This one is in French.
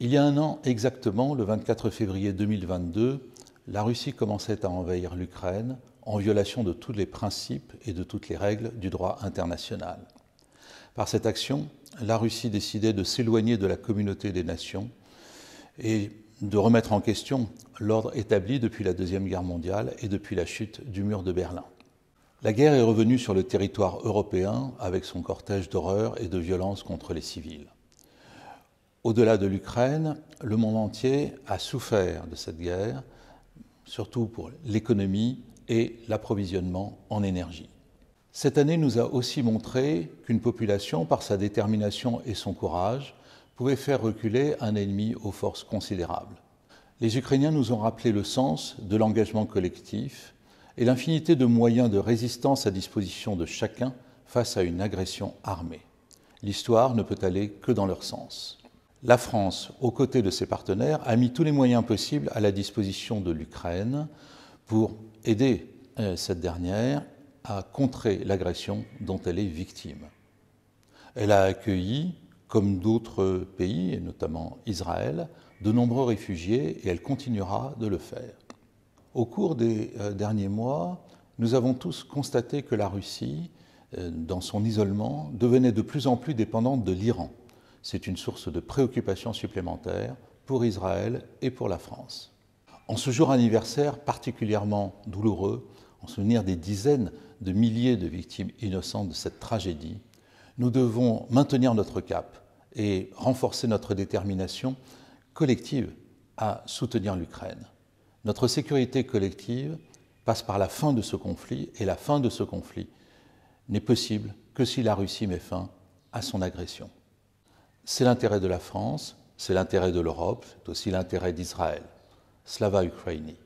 Il y a un an exactement, le 24 février 2022, la Russie commençait à envahir l'Ukraine en violation de tous les principes et de toutes les règles du droit international. Par cette action, la Russie décidait de s'éloigner de la communauté des nations et de remettre en question l'ordre établi depuis la Deuxième Guerre mondiale et depuis la chute du mur de Berlin. La guerre est revenue sur le territoire européen avec son cortège d'horreur et de violence contre les civils. Au-delà de l'Ukraine, le monde entier a souffert de cette guerre, surtout pour l'économie et l'approvisionnement en énergie. Cette année nous a aussi montré qu'une population, par sa détermination et son courage, pouvait faire reculer un ennemi aux forces considérables. Les Ukrainiens nous ont rappelé le sens de l'engagement collectif et l'infinité de moyens de résistance à disposition de chacun face à une agression armée. L'histoire ne peut aller que dans leur sens. La France, aux côtés de ses partenaires, a mis tous les moyens possibles à la disposition de l'Ukraine pour aider cette dernière à contrer l'agression dont elle est victime. Elle a accueilli, comme d'autres pays, et notamment Israël, de nombreux réfugiés et elle continuera de le faire. Au cours des derniers mois, nous avons tous constaté que la Russie, dans son isolement, devenait de plus en plus dépendante de l'Iran. C'est une source de préoccupation supplémentaire pour Israël et pour la France. En ce jour anniversaire particulièrement douloureux, en souvenir des dizaines de milliers de victimes innocentes de cette tragédie, nous devons maintenir notre cap et renforcer notre détermination collective à soutenir l'Ukraine. Notre sécurité collective passe par la fin de ce conflit et la fin de ce conflit n'est possible que si la Russie met fin à son agression. C'est l'intérêt de la France, c'est l'intérêt de l'Europe, c'est aussi l'intérêt d'Israël. Slava Ukraini.